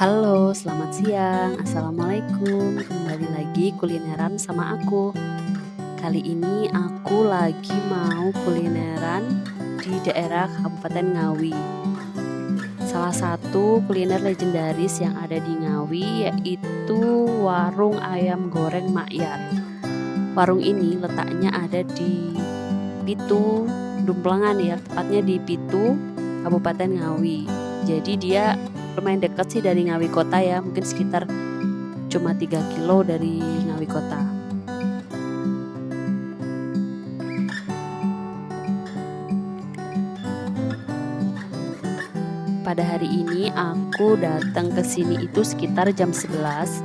Halo, selamat siang. Assalamualaikum. Kembali lagi kulineran sama aku. Kali ini aku lagi mau kulineran di daerah Kabupaten Ngawi. Salah satu kuliner legendaris yang ada di Ngawi yaitu warung ayam goreng Makyar. Warung ini letaknya ada di Pitu, Dumplengan ya, tepatnya di Pitu, Kabupaten Ngawi. Jadi dia lumayan dekat sih dari Ngawi kota ya, mungkin sekitar cuma 3 kilo dari Ngawi kota. Pada hari ini aku datang ke sini itu sekitar jam 11.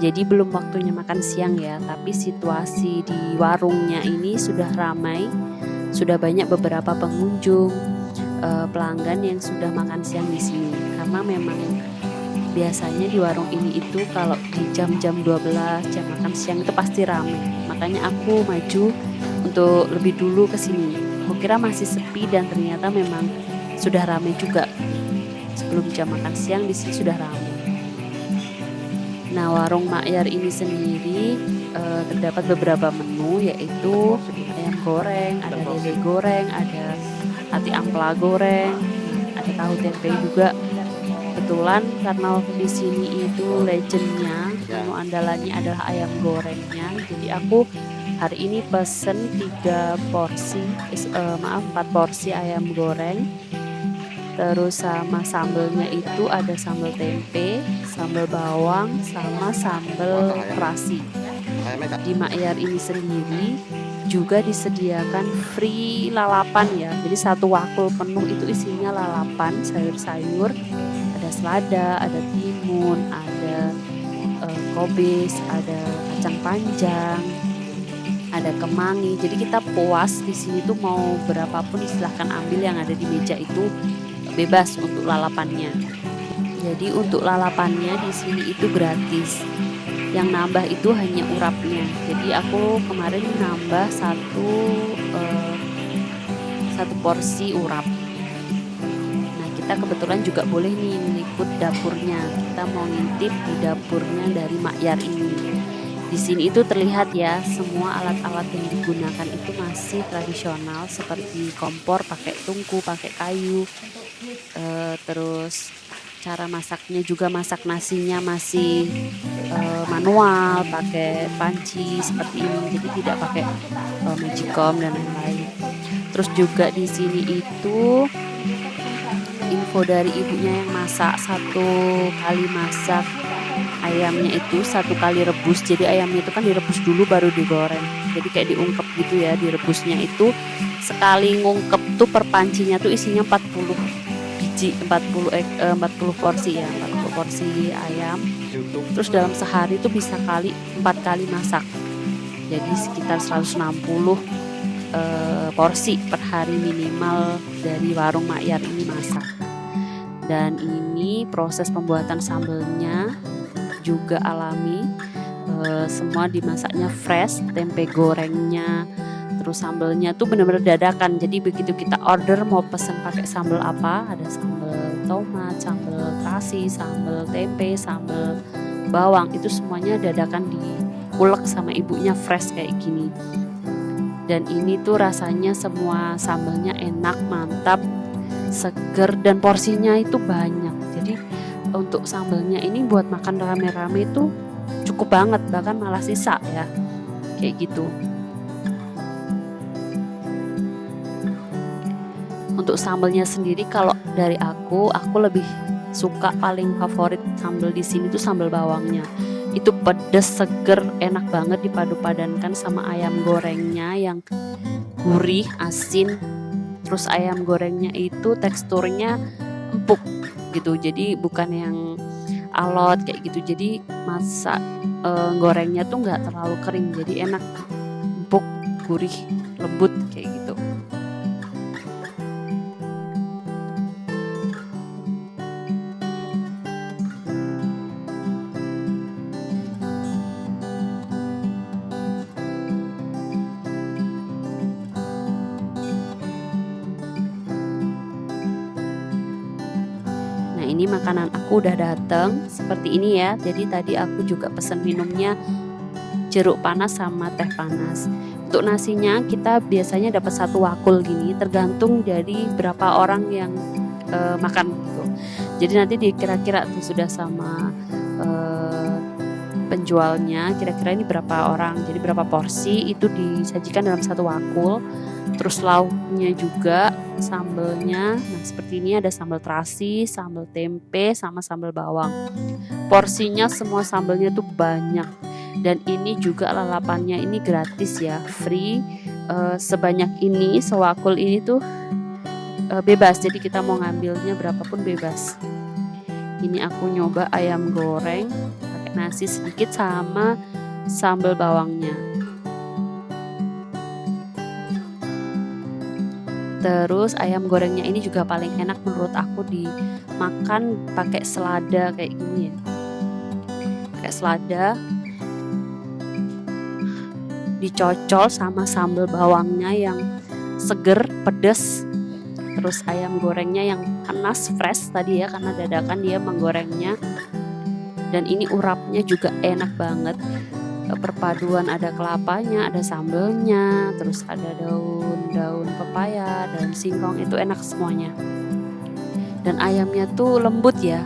Jadi belum waktunya makan siang ya, tapi situasi di warungnya ini sudah ramai, sudah banyak beberapa pengunjung, pelanggan yang sudah makan siang di sini. Karena memang biasanya di warung ini itu kalau di jam-jam 12 jam makan siang itu pasti ramai. Makanya aku maju untuk lebih dulu ke sini. Kukira masih sepi dan ternyata memang sudah ramai juga. Sebelum jam makan siang di sini sudah ramai. Nah, warung Makyar ini sendiri terdapat beberapa menu, yaitu ayam goreng, ada lele goreng, ada ati ampela goreng, ada tahu tempe juga. Kebetulan karena di sini itu legendnya, menu andalannya adalah ayam gorengnya. Jadi aku hari ini pesen 4 porsi ayam goreng. Terus sama sambelnya itu ada sambal tempe, sambal bawang, sama sambal terasi. Di Makyar ini sendiri juga disediakan free lalapan ya. Jadi satu wakul penuh itu isinya lalapan, sayur-sayur, ada selada, ada timun, ada kobis, ada kacang panjang, ada kemangi. Jadi kita puas di sini tuh mau berapapun silahkan ambil, yang ada di meja itu bebas untuk lalapannya. Jadi untuk lalapannya di sini itu gratis. Yang nambah itu hanya urapnya. Jadi aku kemarin nambah satu porsi urap. Nah, kita kebetulan juga boleh nih meliput dapurnya. Kita mau ngintip di dapurnya dari Makyar ini. Di sini itu terlihat ya, semua alat-alat yang digunakan itu masih tradisional, seperti kompor pakai tungku, pakai kayu. Terus cara masaknya juga, masak nasinya masih manual, pakai panci seperti ini, jadi tidak pakai magicom dan lain-lain. Terus juga di sini itu info dari ibunya yang masak, satu kali masak ayamnya itu 1 kali rebus. Jadi ayamnya itu kan direbus dulu baru digoreng, jadi kayak diungkep gitu ya. Direbusnya itu sekali ngungkep tuh per pancinya tuh isinya 40 biji, 40 porsi ya, 40 porsi ayam. Terus dalam sehari itu bisa 4 kali masak, jadi sekitar 160 porsi per hari minimal dari warung Makyar ini masak. Dan ini proses pembuatan sambelnya juga alami, semua dimasaknya fresh, tempe gorengnya, terus sambelnya tuh bener-bener dadakan. Jadi begitu kita order mau pesen pakai sambel apa, ada sambel tomat, sambel terasi, sambel tempe, sambel bawang, itu semuanya dadakan diulek sama ibunya fresh kayak gini. Dan ini tuh rasanya semua sambelnya enak, mantap, seger, dan porsinya itu banyak. Jadi untuk sambelnya ini buat makan rame-rame itu cukup banget, bahkan malah sisa ya, kayak gitu. Untuk sambelnya sendiri kalau dari aku lebih suka, paling favorit sambel di sini tuh sambel bawangnya. Itu pedes, seger, enak banget, dipadu-padankan sama ayam gorengnya yang gurih, asin. Terus ayam gorengnya itu teksturnya empuk gitu, jadi bukan yang alot kayak gitu. Jadi masak gorengnya tuh nggak terlalu kering, jadi enak, empuk, gurih, lembut kayak gitu. Nah, Nah, ini makanan aku udah dateng seperti ini ya. Jadi tadi aku juga pesen minumnya jeruk panas sama teh panas. Untuk nasinya kita biasanya dapat 1 wakul gini, tergantung dari berapa orang yang makan gitu. Jadi nanti dikira-kira tuh sudah sama penjualnya, kira-kira ini berapa orang, jadi berapa porsi itu disajikan dalam 1 wakul. Terus lauknya juga, sambelnya, nah seperti ini ada sambal terasi, sambal tempe, sama sambal bawang. Porsinya semua sambelnya tuh banyak. Dan ini juga lalapannya ini gratis ya, free. Sebanyak ini, sewakul ini tuh bebas, jadi kita mau ngambilnya berapapun bebas. Ini aku nyoba ayam goreng pakai nasi sedikit sama sambal bawangnya. Terus ayam gorengnya ini juga paling enak menurut aku dimakan pakai selada kayak gini ya. Kayak selada dicocol sama sambal bawangnya yang seger, pedas. Terus ayam gorengnya yang panas, fresh tadi ya, karena dadakan dia menggorengnya. Dan ini urapnya juga enak banget. Perpaduan ada kelapanya, ada sambelnya, terus ada daun pepaya, daun singkong, itu enak semuanya. Dan ayamnya tuh lembut ya.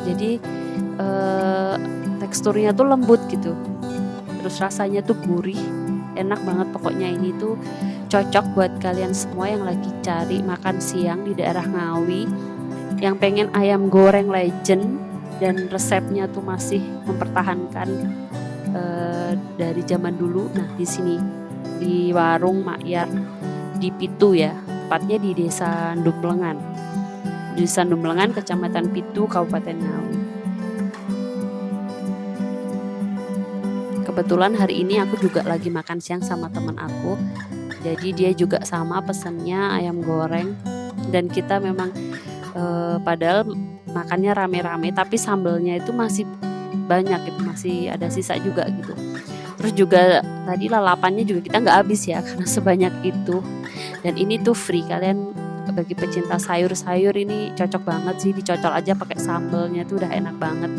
Jadi teksturnya tuh lembut gitu. Terus rasanya tuh gurih, enak banget pokoknya. Ini tuh cocok buat kalian semua yang lagi cari makan siang di daerah Ngawi, yang pengen ayam goreng legend dan resepnya tuh masih mempertahankan dari zaman dulu. Nah, di sini di warung Makyar di Pitu ya, tepatnya di Desa Dumplengan. Desa Dumplengan, Kecamatan Pitu, Kabupaten Ngawi. Kebetulan hari ini aku juga lagi makan siang sama teman aku. Jadi dia juga sama pesennya ayam goreng. Dan kita memang padahal makannya rame-rame, tapi sambelnya itu masih banyak gitu, masih ada sisa juga gitu. Terus juga tadi lalapannya juga kita nggak habis ya karena sebanyak itu. Dan ini tuh free, kalian bagi pecinta sayur-sayur ini cocok banget sih, dicocol aja pakai sambelnya tuh udah enak banget.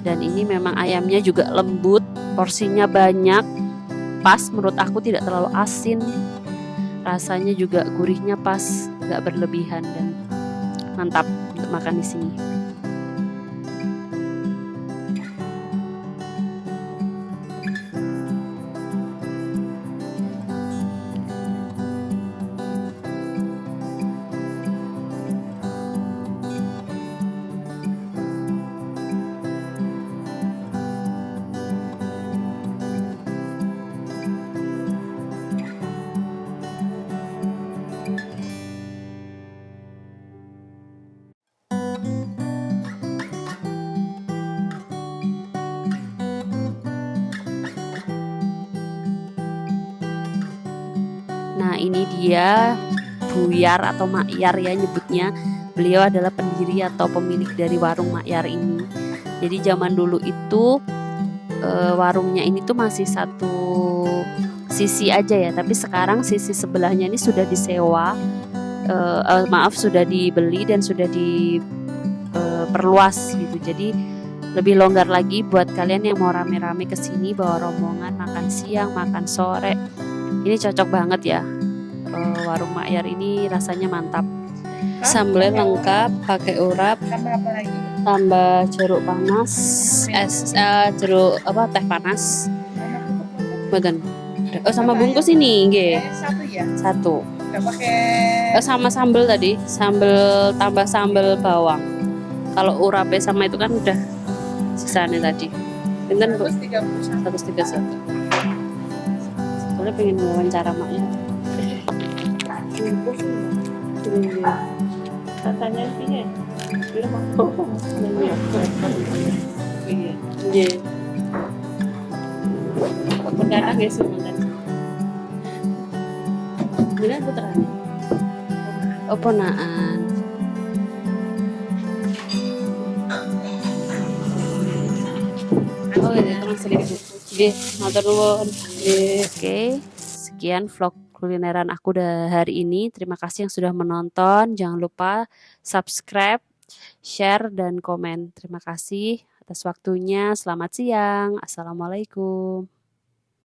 Dan ini memang ayamnya juga lembut, porsinya banyak, pas menurut aku, tidak terlalu asin. Rasanya juga gurihnya pas, nggak berlebihan dan mantap untuk makan di sini. Nah, ini dia Buyar atau Makyar ya nyebutnya. Beliau adalah pendiri atau pemilik dari warung Makyar ini. Jadi zaman dulu itu warungnya ini tuh masih satu sisi aja ya, tapi sekarang sisi sebelahnya ini sudah disewa, sudah dibeli dan sudah diperluas gitu. Jadi lebih longgar lagi buat kalian yang mau rame-rame kesini bawa rombongan makan siang, makan sore. Ini cocok banget ya. Warung Makyar ini rasanya mantap. Sambelnya lengkap, pakai urap, tambah jeruk panas, teh panas. Betul. Oh, sama bungkus ini, nggih. Satu. Oh, sama sambel tadi, sambel tambah sambel bawang. Kalau urape sama itu kan udah sisanya tadi. Pinten, Bu? 131. Soalnya pengen wawancara maknya. Katanya sih ya, dia mau Iya. perdana guys sebentar. Bila putranya. Oh, ponaan. Oh, ini teman sedikit. Nggih, matur nuwun. Oke, sekian vlog kulineran aku hari ini. Terima kasih yang sudah menonton. Jangan lupa subscribe, share dan komen. Terima kasih atas waktunya. Selamat siang. Assalamualaikum.